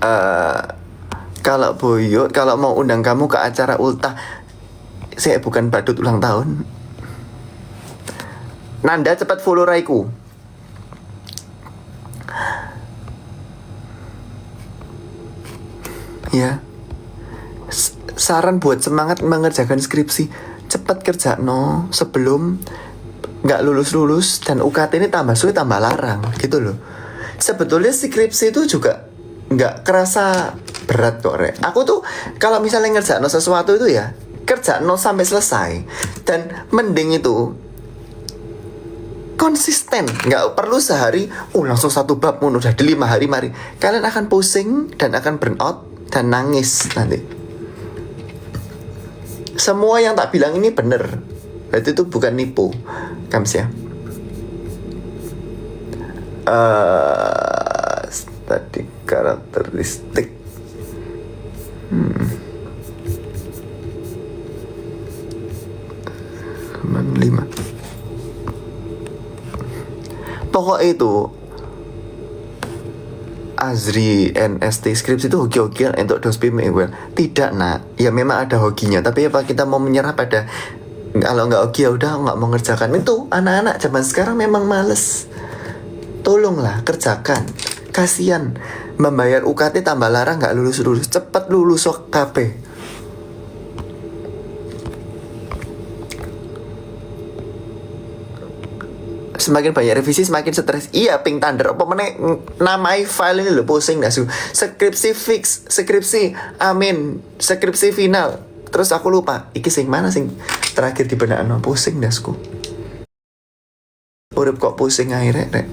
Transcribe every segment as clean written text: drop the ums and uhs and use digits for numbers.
eh kalau Boyo, kalau mau undang kamu ke acara ultah, saya bukan badut ulang tahun. Nanda cepat follow Raiku. Ya. Saran buat semangat mengerjakan skripsi, cepat kerja no sebelum nggak lulus dan UKT ini tambah sulit tambah larang gitu loh. Sebetulnya skripsi itu juga nggak kerasa berat kok, Rek. Aku tuh kalau misalnya ngerjain sesuatu itu ya kerjain sampai selesai, dan mending itu konsisten, nggak perlu sehari langsung satu bab udah di 5 hari. Mari kalian akan pusing dan akan burn out dan nangis nanti. Semua yang tak bilang ini bener, berarti itu bukan nipu, Kams ya. Tadi karakteristik 5. Pokok itu Azri NST skripsi itu hoki-hokian untuk dospi well. Tidak nak, ya memang ada hokinya, tapi apa kita mau menyerah pada kalau nggak hoki ya udah nggak mau ngerjakan. Itu anak-anak zaman sekarang memang males. Tolonglah kerjakan, kasihan membayar UKT tambah larang nggak lulus, cepet lulus KP. Semakin banyak revisi semakin stres. Iya, ping thunder apa meneh namai file ini lo pusing dah su. Skripsi fix, skripsi amin, skripsi final. Terus aku lupa, iki sing mana sing terakhir di benakno, pusing dasku. Urip kok pusing akhirnya, Rek.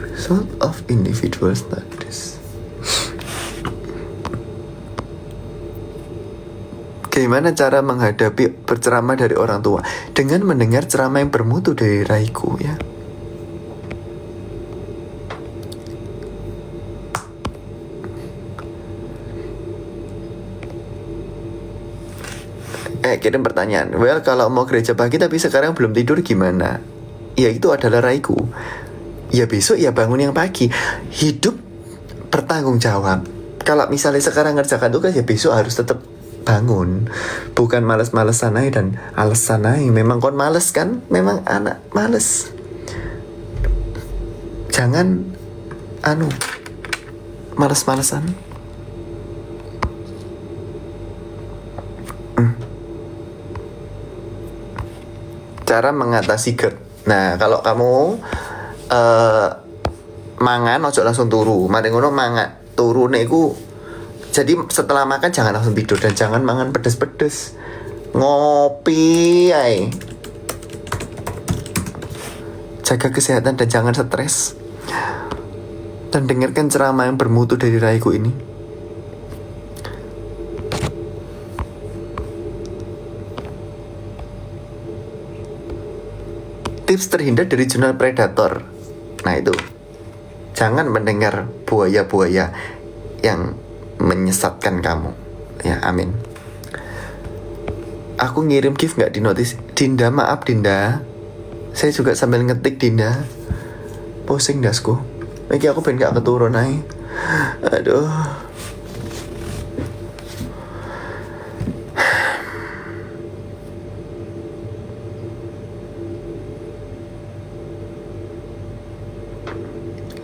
Result of individual studies. Bagaimana cara menghadapi berceramah dari orang tua? Dengan mendengar ceramah yang bermutu dari Raiku ya. Kirim pertanyaan. Well, kalau mau gereja pagi tapi sekarang belum tidur gimana? Ya itu adalah Raiku. Ya besok ya bangun yang pagi. Hidup bertanggung jawab. Kalau misalnya sekarang ngerjakan tugas ya besok harus tetap bangun. Bukan males-malesan aja dan alasan aja. Memang kon males kan? Memang anak males. Jangan males-malesan. Cara mengatasi GERD. Nah, kalau kamu mangan ojo langsung turu. Mari ngono mangan turu niku. Jadi setelah makan jangan langsung tidur dan jangan mangan pedes-pedes. Ngopi ae. Jaga kesehatan dan jangan stres. Dan dengarkan ceramah yang bermutu dari Raiku ini. Tips terhindar dari jurnal predator. Nah itu, jangan mendengar buaya-buaya yang menyesatkan kamu. Ya amin. Aku ngirim gift gak di notis. Dinda, maaf Dinda, saya juga sambil ngetik Dinda. Pusing dasku. Lagi aku pengen gak keturun aja. Aduh.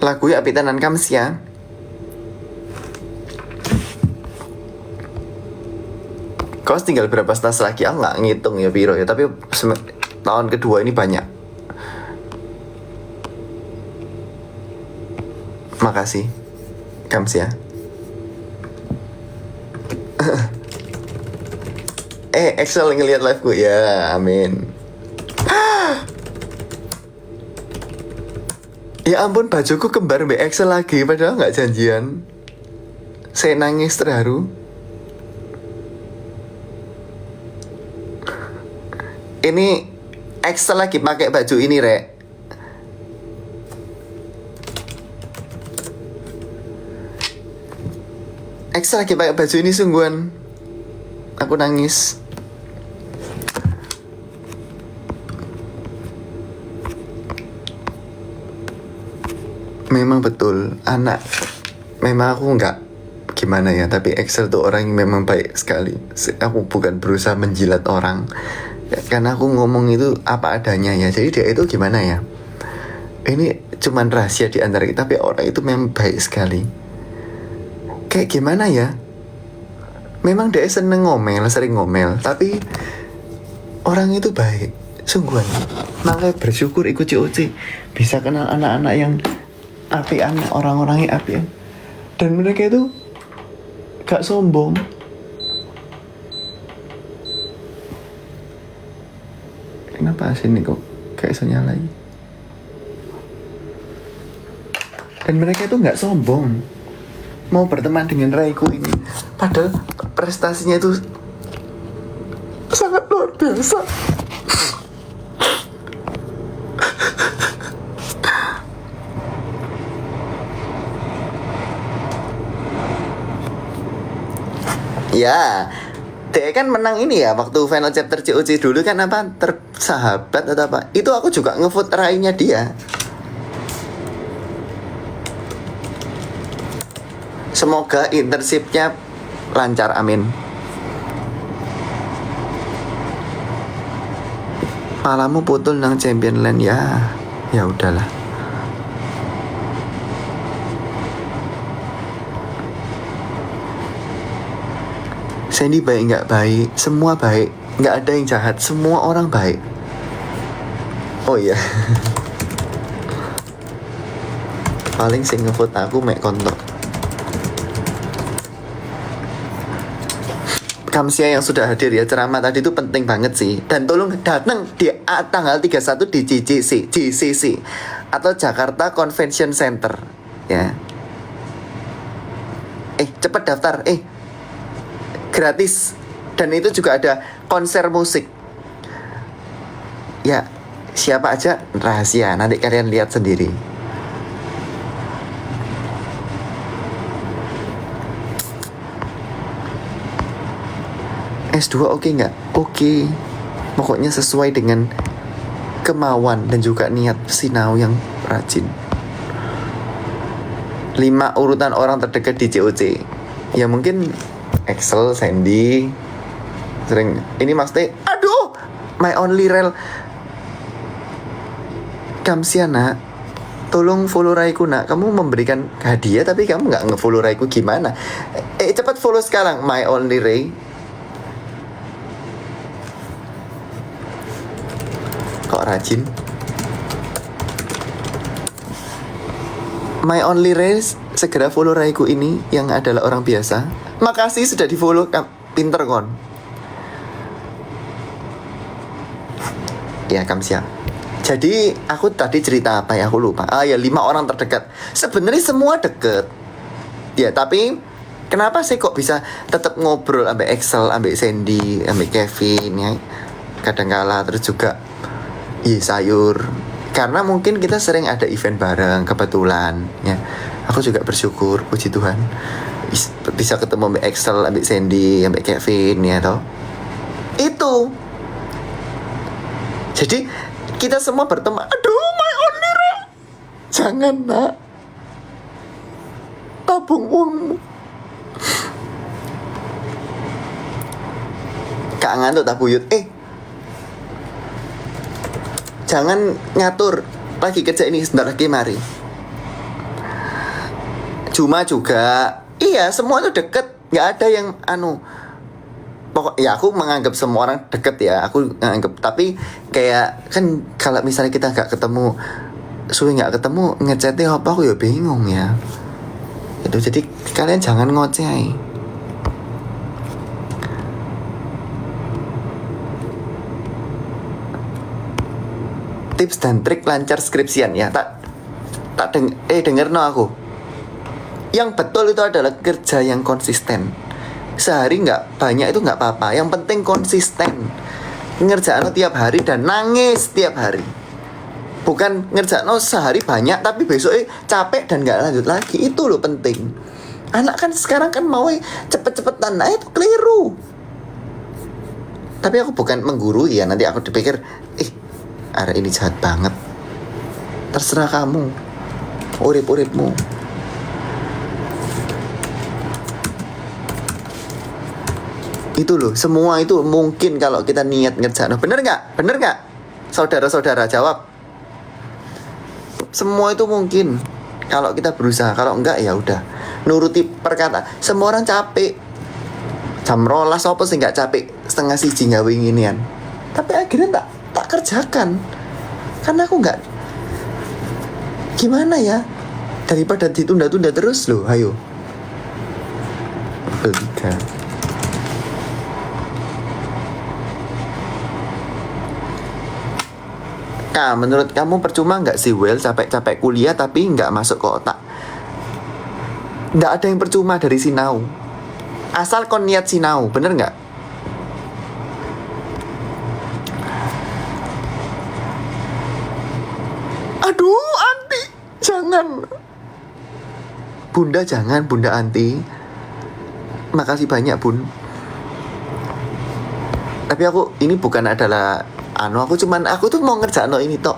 Lagu ya apitanan Kams ya. Kau tinggal berapa stas lagi? Aku nggak ngitung ya Piro ya. Tapi tahun kedua ini banyak. Makasih Kams ya. Excel ngeliat live gue ya. Amin. Ya ampun, bajuku kembar Mbak Excel lagi. Padahal gak janjian. Saya nangis terharu. Ini Excel lagi pakai baju ini, Rek. Excel lagi pakai baju ini sungguhan. Aku nangis. Memang betul, anak memang aku nggak gimana ya, tapi Excel tuh orang yang memang baik sekali. Aku bukan berusaha menjilat orang, karena aku ngomong itu apa adanya ya. Jadi dia itu gimana ya, ini cuman rahasia di antara kita, tapi orang itu memang baik sekali. Kayak gimana ya, memang dia seneng ngomel, sering ngomel, tapi orang itu baik, sungguhan. Makanya bersyukur ikut COC, bisa kenal anak-anak yang apian, orang-orangnya apian. Dan mereka itu gak sombong. Kenapa sini kok gak bisa nyala lagi? Dan mereka itu gak sombong mau berteman dengan Raiku ini, padahal prestasinya itu sangat luar biasa. Ya, dia kan menang ini ya waktu final chapter COC dulu kan, apa tersahabat atau apa. Itu aku juga ngevote Rai-nya dia. Semoga internshipnya lancar, amin. Palamu putul nang champion land ya. Ya udahlah. Sandy baik nggak baik, semua baik, nggak ada yang jahat, semua orang baik. Oh iya. Paling sing ngevote aku mek kontok. Kamsia yang sudah hadir ya, ceramah tadi itu penting banget sih. Dan tolong datang di tanggal 31 di GCC atau Jakarta Convention Center ya. Cepet daftar, gratis. Dan itu juga ada konser musik. Ya, siapa aja rahasia, nanti kalian lihat sendiri. S2 oke nggak? Oke. Pokoknya sesuai dengan kemauan dan juga niat sinau yang rajin. 5 urutan orang terdekat di COC. Ya mungkin Excel, Sandy, sering ini maksudnya, aduh, my only rel. Kamsia nak, tolong follow Raiku nak. Kamu memberikan hadiah tapi kamu nggak nge-follow Raiku, gimana? Cepat follow sekarang, my only Ray. Kok rajin? My only Race, segera follow Raiku ini yang adalah orang biasa. Makasih sudah di follow, pinter kon. Ya Kamsia. Jadi aku tadi cerita apa ya, aku lupa. Ya 5 orang terdekat. Sebenarnya semua deket. Ya tapi kenapa sih kok bisa tetap ngobrol sampai Excel, sampai Sandy, sampai Kevin ya. Kadangkala terus juga sayur, karena mungkin kita sering ada event bareng kebetulan ya. Aku juga bersyukur, puji Tuhan bisa ketemu Mbak Excel, Mbak Sandy, Mbak Kevin ya toh. Itu jadi kita semua bertemu. Aduh, my only Ray, jangan nak, tabung uangmu. Kak ngantuk tak buyut. Jangan ngatur, lagi kerja ini sebentar lagi mari. Cuma juga, iya semua itu deket, nggak ada yang pokok ya aku menganggap semua orang deket ya, aku menganggap. Tapi kayak kan kalau misalnya kita nggak ketemu, suwe nggak ketemu, ngechatnya apa aku ya bingung ya. Itu jadi kalian jangan ngoceh. Tips dan trik lancar skripsian ya, denger no aku. Yang betul itu adalah kerja yang konsisten. Sehari nggak banyak itu nggak apa-apa, yang penting konsisten. Ngerjain tiap hari dan nangis tiap hari. Bukan ngerjain sehari banyak tapi besok capek dan nggak lanjut lagi. Itu loh penting. Anak kan sekarang kan mau cepet-cepetan, nah itu keliru. Tapi aku bukan menggurui ya, nanti aku dipikir arek ini jahat banget. Terserah kamu. urip-uripmu. Itu loh, semua itu mungkin kalau kita niat ngerjain. Bener nggak? Bener nggak? Saudara-saudara jawab. Semua itu mungkin kalau kita berusaha. Kalau enggak ya udah nuruti perkataan. Semua orang capek. Jam rolas apa sih nggak capek setengah siji gawe nginian. Tapi akhirnya tak kerjakan. Karena aku nggak. Gimana ya? Daripada ditunda-tunda terus loh, ayo. Tiga. Kak, menurut kamu percuma nggak sih Well capek-capek kuliah tapi nggak masuk ke otak? Nggak ada yang percuma dari sinau. Asal kon niat sinau, bener nggak? Aduh, Anti, jangan. Bunda jangan, Bunda Anti. Makasih banyak, Bun. Tapi aku ini bukan adalah aku tuh mau ngerjain ini tok.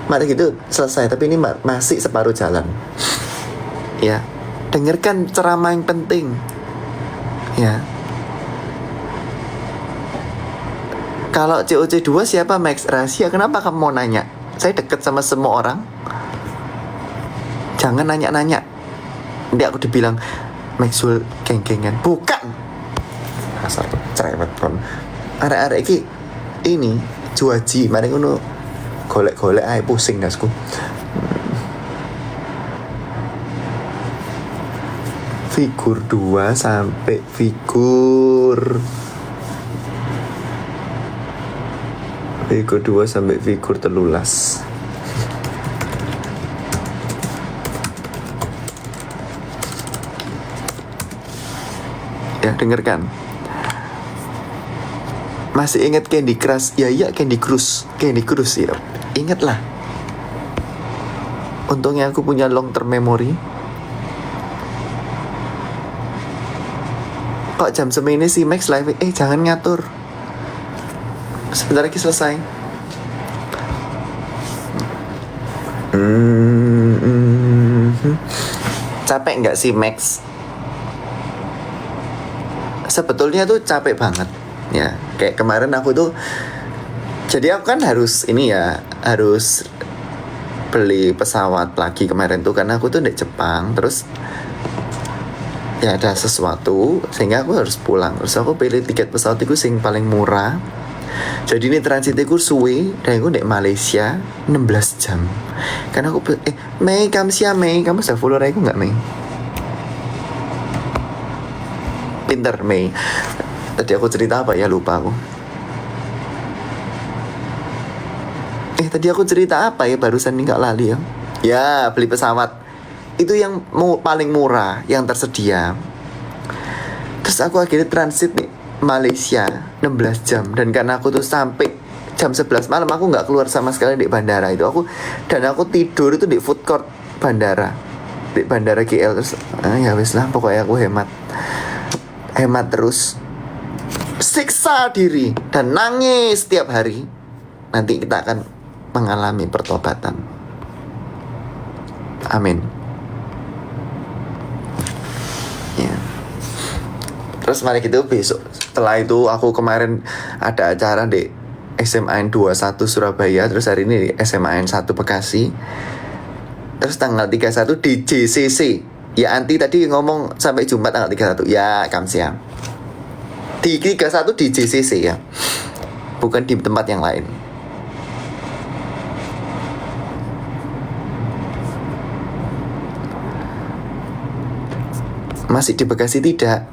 Mari gitu selesai, tapi ini masih separuh jalan. Ya, dengarkan ceramah yang penting. Ya. Kalau COC 2 siapa Max? Rahasia. Kenapa kamu mau nanya? Saya deket sama semua orang. Jangan nanya-nanya. Nanti aku dibilang Maxwell geng-gengan. Bukan. Asal cerewet kon. Arek-arek ini juaji, mari ngono golek-golek ae pusing dasku. Figur 2 sampai figur 2 sampai figur 13. Ya, dengarkan. Masih ingat Candy Crush? Ya iya, Candy Crush ya. Ingatlah. Untungnya aku punya long term memory. Kok jam semini sih Max live? Jangan ngatur. Sebentar lagi selesai. Capek nggak sih Max? Sebetulnya tuh capek banget. Ya, kayak kemarin aku tuh, jadi aku kan harus beli pesawat lagi kemarin tuh, karena aku tuh di Jepang, terus ya ada sesuatu sehingga aku harus pulang. Terus aku pilih tiket pesawat itu sing paling murah. Jadi ini transitku suwe, dan aku di Malaysia 16 jam. Karena aku Mei kamu bisa follow aku nggak Mei? Pinter Mei. Tadi aku cerita apa ya, lupa aku. Tadi aku cerita apa ya, barusan ini gak lali ya. Ya, beli pesawat. Itu yang paling murah, yang tersedia. Terus aku akhirnya transit nih Malaysia 16 jam. Dan karena aku tuh sampai jam 11 malam, aku gak keluar sama sekali di bandara itu. Aku tidur itu di food court bandara, di bandara KL. Terus ya wis lah, pokoknya aku hemat terus, siksa diri dan nangis setiap hari. Nanti kita akan mengalami pertobatan. Amin. Ya. Terus mari gitu besok. Setelah itu aku kemarin ada acara di SMAN 21 Surabaya. Terus hari ini di SMAN 1 Bekasi. Terus tanggal 31 di JCC. Ya Anti tadi ngomong sampai Jumat tanggal 31. Ya kamsiam. Di 31 di JCC ya, bukan di tempat yang lain. Masih di Bekasi tidak.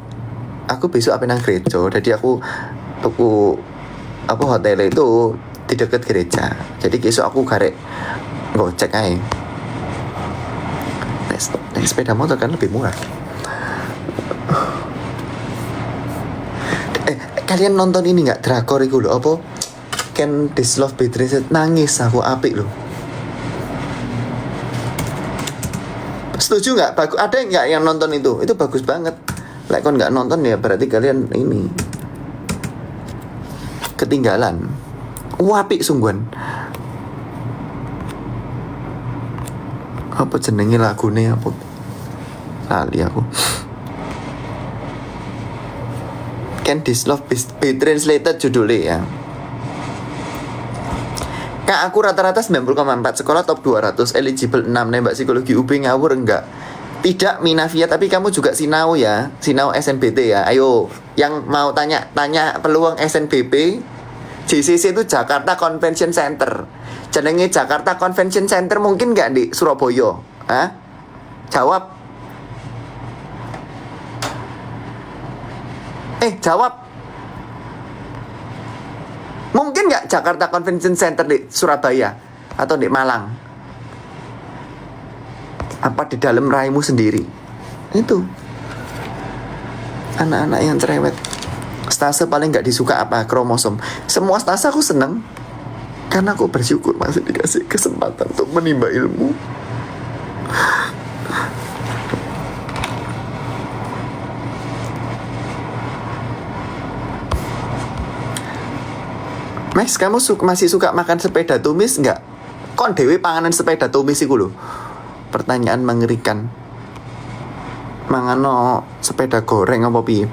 Aku besok apa nang gereja. Jadi aku hotel itu di dekat gereja. Jadi besok aku garek gocek aja. Naik sepeda motor kan lebih murah. Kalian nonton ini nggak, drakor itu loh, apa Can This Love Be Traced? Nangis aku, apik loh. Setuju nggak? Bagus. Ada nggak yang nonton itu? Itu bagus banget. Like kon nggak nonton ya berarti kalian ini ketinggalan. Apik sungguhan. Apa jenenge lagune apa? Lali aku. Can this love be translated judulnya ya. Kak aku rata-rata 90,4 sekolah top 200 eligible 6 nembak psikologi UB ngawur enggak? Tidak Minavia tapi kamu juga sinau ya. Sinau SNBT ya. Ayo yang mau tanya peluang SNBP JCC itu Jakarta Convention Center. Jenenge Jakarta Convention Center mungkin enggak di Surabaya? Hah? Jawab. Jawab. Mungkin nggak Jakarta Convention Center di Surabaya atau di Malang? Apa di dalam raimu sendiri? Itu anak-anak yang cerewet. Stase paling nggak disuka apa? Kromosom. Semua stase aku seneng karena aku bersyukur masih dikasih kesempatan untuk menimba ilmu. Max, kamu masih suka makan sepeda tumis nggak? Kon dewe panganan sepeda tumis iku lho. Pertanyaan mengerikan. Mangano sepeda goreng apa piye?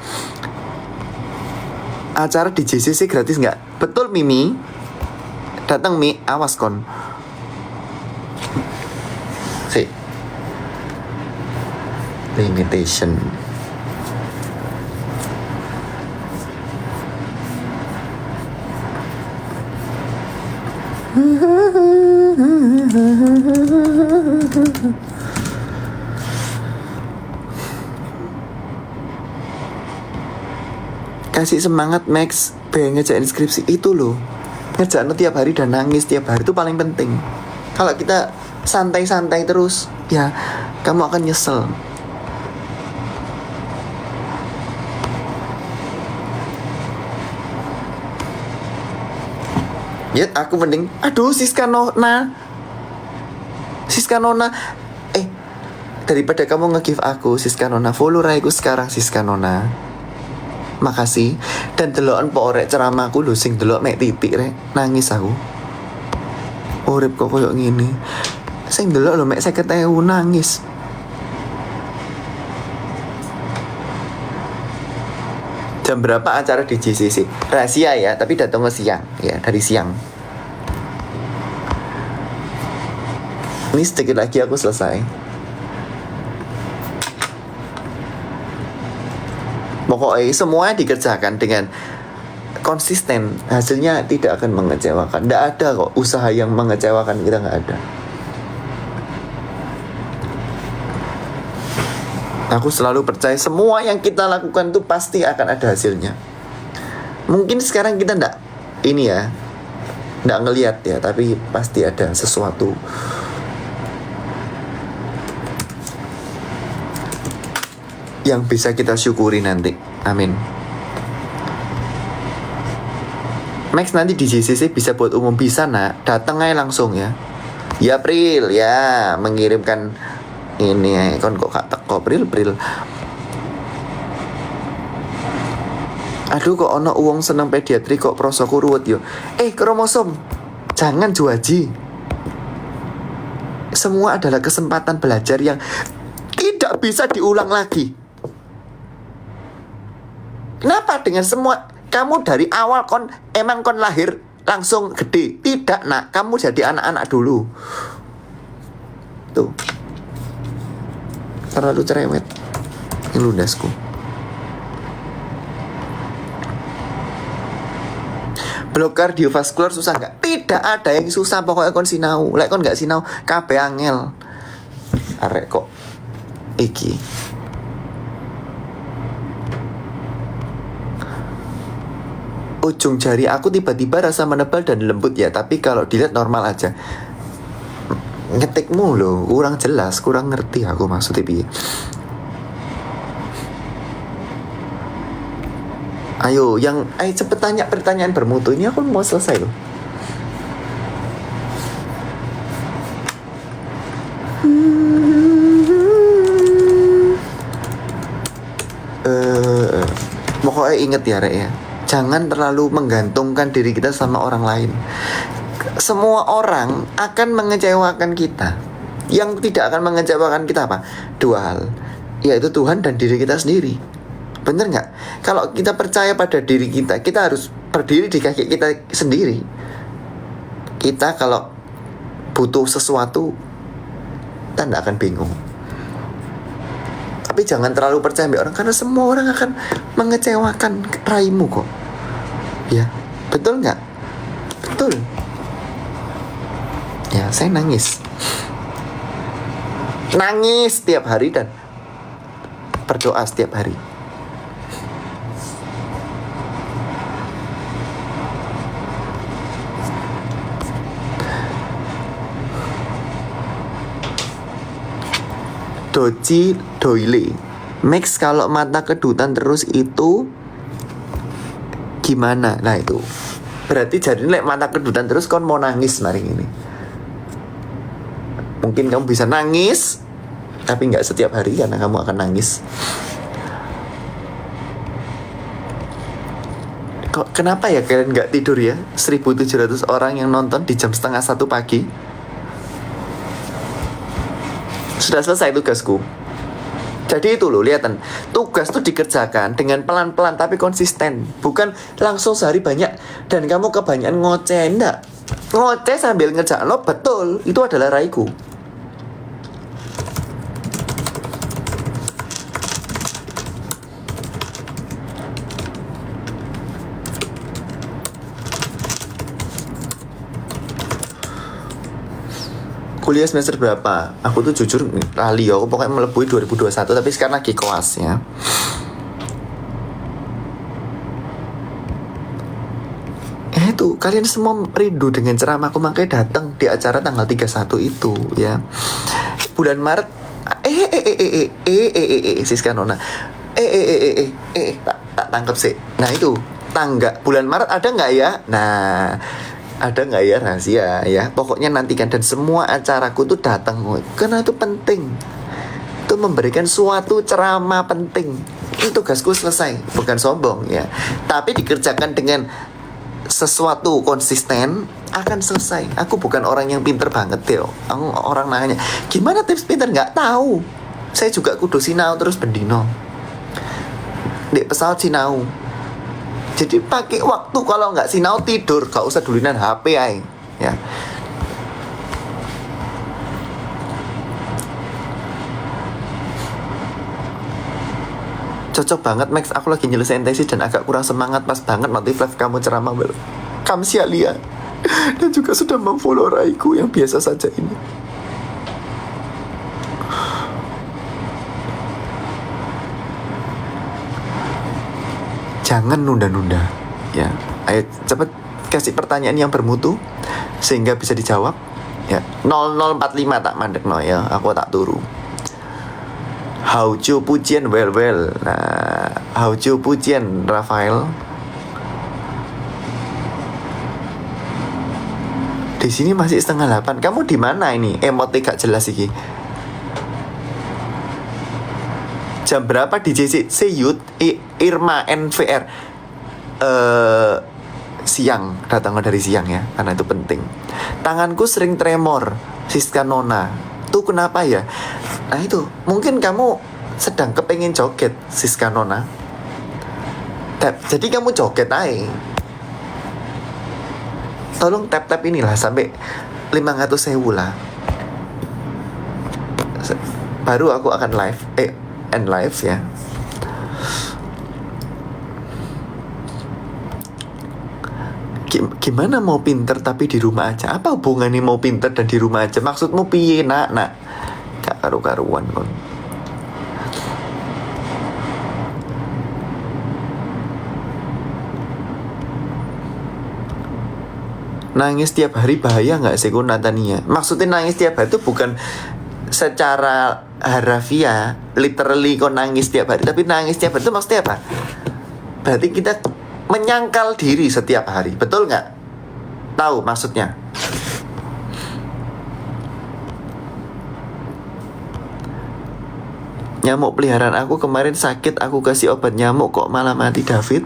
Acara di JCC gratis nggak? Betul Mimi. Datang Mi, awas kon. Si. Limitation. Kasih semangat Max, pengen ngerjain skripsi itu loh. Ngerjain tiap hari dan nangis tiap hari itu paling penting. Kalau kita santai-santai terus, ya kamu akan nyesel. Ya aku mending Siska Nona daripada kamu nge-give aku Siska Nona, follow raiku sekarang Siska Nona. Makasih. Dan delokan po orek ceramahku lho sing delok mek titik rek nangis aku. Urip kok koyo ngene. Sing delok lho mek 50.000 nangis. Jam berapa acara di JCC? Rahasia ya, tapi datang siang ya, dari siang. Ini sedikit lagi aku selesai. Pokoknya semua dikerjakan dengan konsisten, hasilnya tidak akan mengecewakan. Tidak ada kok usaha yang mengecewakan kita, nggak ada. Aku selalu percaya semua yang kita lakukan itu pasti akan ada hasilnya. Mungkin sekarang kita ndak ngelihat ya, tapi pasti ada sesuatu yang bisa kita syukuri nanti. Amin. Max nanti di JCC bisa buat umum, bisa nak, datang aja langsung ya. Ya April ya, mengirimkan ini kon kok gak teko April. Aduh kok ono uang seneng pediatri kok prosoku ruwet yo. Kromosom, jangan juaji. Semua adalah kesempatan belajar yang tidak bisa diulang lagi. Kenapa dengan semua kamu dari awal kon lahir langsung gede? Tidak nak, kamu jadi anak-anak dulu. Tuh. Terlalu cerewet. Ini ludasku. Blok kardiovaskular susah nggak? Tidak ada yang susah, pokoknya kon sinau. Lek kon nggak sinau, kabeh angel. Arek kok iki. Ujung jari aku tiba-tiba rasa menebal dan lembut ya, tapi kalau dilihat normal aja. Ngetikmu loh, kurang jelas, kurang ngerti aku maksudnya piye. Ayo, cepet tanya pertanyaan bermutu. Ini aku mau selesai loh. Pokoknya inget ya Rek ya, jangan terlalu menggantungkan diri kita sama orang lain. Semua orang akan mengecewakan kita. Yang tidak akan mengecewakan kita apa? Dua hal, yaitu Tuhan dan diri kita sendiri. Bener nggak? Kalau kita percaya pada diri kita, kita harus berdiri di kaki kita sendiri. Kita kalau butuh sesuatu, kita tidak akan bingung. Tapi jangan terlalu percaya sama orang, karena semua orang akan mengecewakan raimu kok. Ya, betul nggak? Betul. Ya, saya nangis setiap hari dan berdoa setiap hari. Doji Doile, Max, kalau mata kedutan terus itu gimana? Nah itu berarti jadi mata kedutan terus kon mau nangis mari ini. Mungkin kamu bisa nangis, tapi nggak setiap hari karena kamu akan nangis. Kok kenapa ya kalian nggak tidur ya? 1.700 orang yang nonton di jam 12:30 pagi. Sudah selesai tugasku. Jadi itu loh, lihatan. Tugas tuh dikerjakan dengan pelan-pelan tapi konsisten. Bukan langsung sehari banyak dan kamu kebanyakan ngoceh. Enggak. Ngoceh sambil ngerjain lo, betul. Itu adalah raiku. Kuliah semester berapa? Aku tuh jujur lali ya, aku pokoknya melebui 2021, tapi sekarang lagi koas ya. Itu kalian semua rindu dengan ceramahku, makanya datang di acara tanggal 31 itu ya. Bulan Maret Siska Nona. Tak tangkep sih. Nah itu tangga bulan Maret ada nggak ya? Nah, ada nggak ya rahasia ya, pokoknya nantikan. Dan semua acaraku tuh datang karena itu penting, itu memberikan suatu ceramah penting. Itu tugasku selesai, bukan sombong ya, tapi dikerjakan dengan sesuatu konsisten akan selesai. Aku bukan orang yang pinter banget Theo. Aku orang nanya gimana tips pinter, nggak tahu. Saya juga kudu sinau terus bendino di pesawat sinau. Jadi pakai waktu, kalau nggak sinau tidur, gak usah dulinan HP aja, ya. Cocok banget Max, aku lagi nyelesain tesis dan agak kurang semangat. Pas banget notif live kamu ceramah Kamsia Lia. Dan juga sudah memfollow raiku yang biasa saja ini. Jangan nunda-nunda ya. Ayo cepet kasih pertanyaan yang bermutu sehingga bisa dijawab ya. 0045 tak mandek no ya, aku tak turu. Hauju pujian well. Nah, hauju pujian Rafael. Di sini masih 7:30. Kamu di mana ini? Emotnya gak jelas iki. Jam berapa di JC Seyut Irma NVR? Siang, datangnya dari siang ya, karena itu penting. Tanganku sering tremor, Siska Nona. Tuh kenapa ya? Nah itu, mungkin kamu sedang kepengen joget, Siska Nona. Jadi kamu joget aja. Tolong tap inilah sampai 500.000 lah. Baru aku akan live. End live ya. Gimana mau pinter tapi di rumah aja? Apa hubungannya mau pinter dan di rumah aja? Maksudmu piye nak? Gak karu-karuan kon. Nangis tiap hari bahaya gak sih kon Natania? Maksudnya nangis tiap hari itu bukan secara harafiah, literally kau nangis tiap hari, tapi nangis tiap hari itu maksudnya apa? Berarti kita menyangkal diri setiap hari, betul nggak? Tahu maksudnya? Nyamuk peliharaan aku kemarin sakit, aku kasih obat nyamuk kok malah mati. David,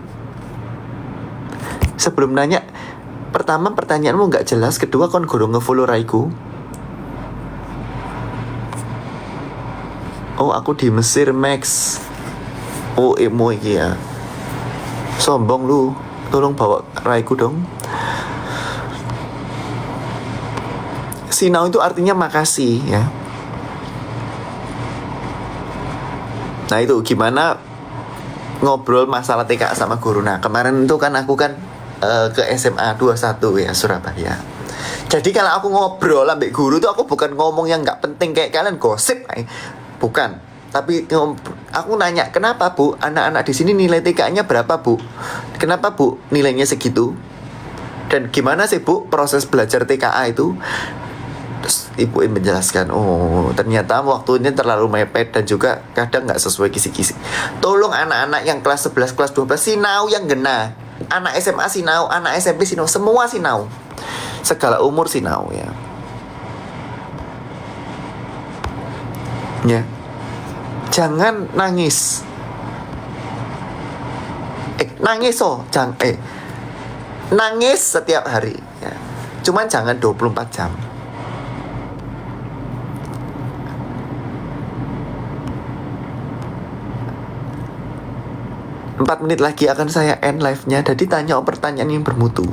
sebelum nanya, pertama pertanyaanmu nggak jelas, kedua kon guru ngefollow raiku. Oh, aku di Mesir, Max. Oh, emo iki ya. Sombong lu. Tolong bawa raiku dong. Sinau itu artinya makasih ya. Nah itu gimana ngobrol masalah TK sama guru. Nah kemarin itu kan aku kan ke SMA 21 ya Surabaya. Jadi kalau aku ngobrol ambek guru tuh aku bukan ngomong yang nggak penting kayak kalian gosip, bukan. Tapi aku nanya, kenapa Bu anak-anak di sini nilai TK-nya berapa Bu? Kenapa Bu nilainya segitu? Dan gimana sih Bu proses belajar TKA itu? Terus ibu menjelaskan, oh ternyata waktunya terlalu mepet dan juga kadang nggak sesuai kisi-kisi. Tolong anak-anak yang kelas 11, kelas 12 sinau yang gena. Anak SMA sinau, anak SMP sinau, semua sinau. Segala umur sinau ya. Ya. Jangan nangis. Nangis nangis setiap hari ya. Cuman jangan 24 jam. Empat menit lagi akan saya end live-nya. Jadi tanya pertanyaan yang bermutu.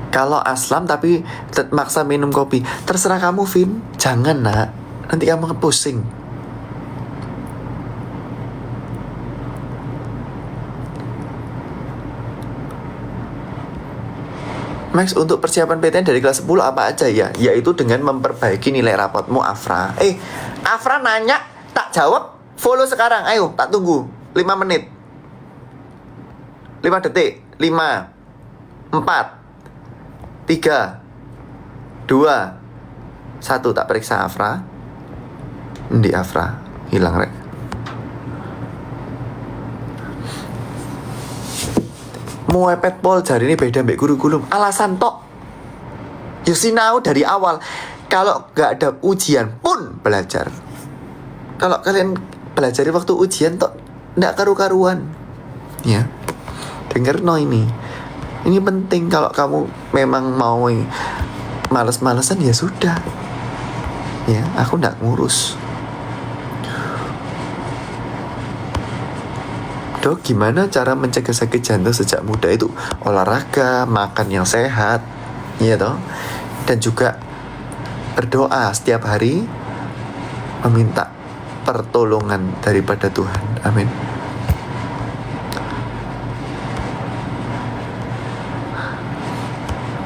Kalau aslam tapi maksa minum kopi, terserah kamu, Vin. Jangan nak, nanti kamu pusing. Max, untuk persiapan PTN dari kelas 10 apa aja ya? Yaitu dengan memperbaiki nilai rapotmu, Afra. Afra nanya, tak jawab. Follow sekarang, ayo, tak tunggu 5 menit 5 detik 5 4 3 2 1. Tak periksa Afra. Di Afra hilang rek. Mau epet pol jari ini beda mbak kurikulum. Alasan tok. Yusinau dari awal. Kalau gak ada ujian pun belajar. Kalau kalian belajar waktu ujian tok nggak karu-karuan. Ya. Dengar no ini. Ini penting. Kalau kamu memang mau males-malesan ya sudah. Ya, aku nggak ngurus. Dok, gimana cara mencegah sakit jantung sejak muda itu? Olahraga, makan yang sehat, ya toh. Dan juga berdoa setiap hari, meminta pertolongan daripada Tuhan. Amin.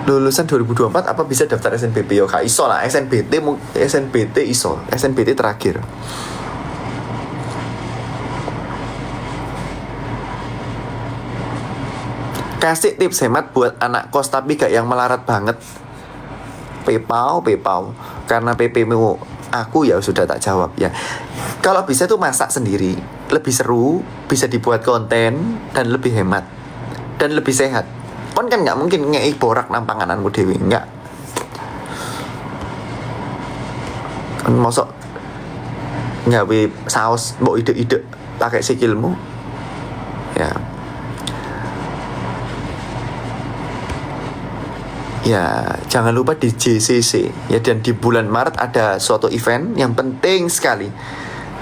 Lulusan 2024 apa bisa daftar SNBP? Yo, kak iso lah. SNBT iso. SNBT terakhir. Kasih tips hemat buat anak kos tapi gak yang melarat banget. PayPal. Karena PP-mu aku ya sudah tak jawab ya. Kalau bisa tuh masak sendiri, lebih seru, bisa dibuat konten dan lebih hemat dan lebih sehat. Kon kan nggak mungkin ngei borak nang pangananmu dewi, nggak. Kon mosok nggawe saus mbok ide-ide pakai sikilmu ya. Ya, jangan lupa di JCC ya, dan di bulan Maret ada suatu event yang penting sekali.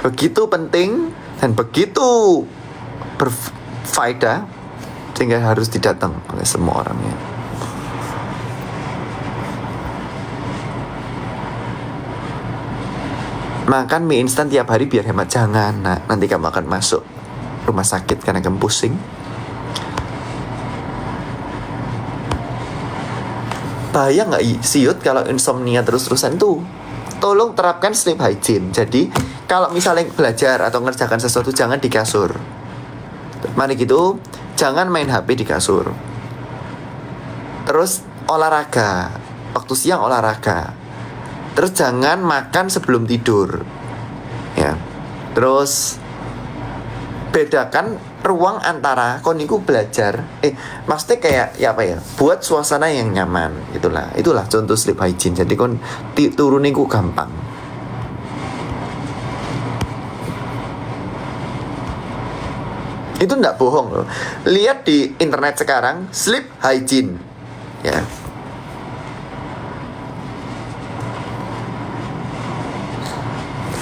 Begitu penting dan begitu berfaedah sehingga harus didatang oleh semua orangnya. Makan mie instan tiap hari biar hemat. Jangan, nah, nanti kamu akan masuk rumah sakit karena kamu pusing. Bahaya nggak siut kalau insomnia terus-terusan tuh? Tolong terapkan sleep hygiene. Jadi kalau misalnya belajar atau ngerjakan sesuatu jangan di kasur. Mari gitu, jangan main HP di kasur. Terus olahraga, waktu siang olahraga. Terus jangan makan sebelum tidur. Ya. Terus bedakan ruang antara koniku belajar, maksudnya kayak ya apa ya, buat suasana yang nyaman, itulah contoh sleep hygiene. Jadi kon turuniku gampang. Itu nggak bohong loh. Lihat di internet sekarang sleep hygiene, ya.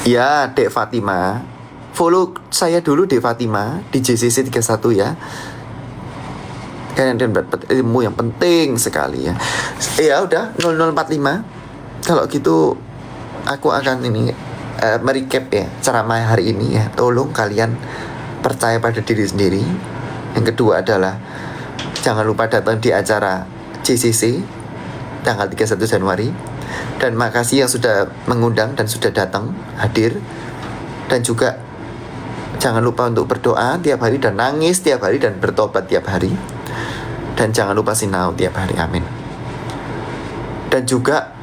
Ya, Dek Fatima. Follow saya dulu Dek Fatima di JCC 31 ya. Kalian dapat ilmu yang penting sekali ya. Ya udah 0045. Kalau gitu aku akan ini merecap ya ceramah hari ini ya. Tolong kalian percaya pada diri sendiri. Yang kedua adalah jangan lupa datang di acara JCC tanggal 31 Januari. Dan makasih yang sudah mengundang dan sudah datang hadir. Dan juga jangan lupa untuk berdoa tiap hari dan nangis tiap hari dan bertobat tiap hari. Dan jangan lupa sinau tiap hari, amin. Dan juga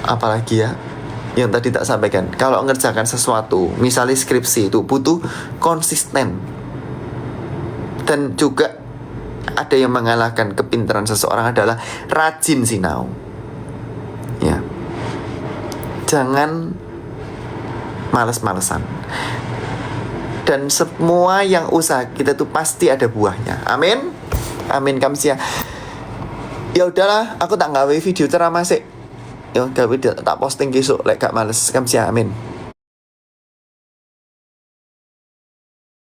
apalagi ya yang tadi tak sampaikan, kalau ngerjakan sesuatu misalnya skripsi itu butuh konsisten. Dan juga ada yang mengalahkan kepintaran seseorang adalah rajin sinau ya. Jangan males-malesan. Dan semua yang usaha kita tuh pasti ada buahnya, amin. Amin kamsia. Ya udahlah, aku tak gawe video ceramah sih. Ya gawe tak posting besok lek gak males kamsia, amin.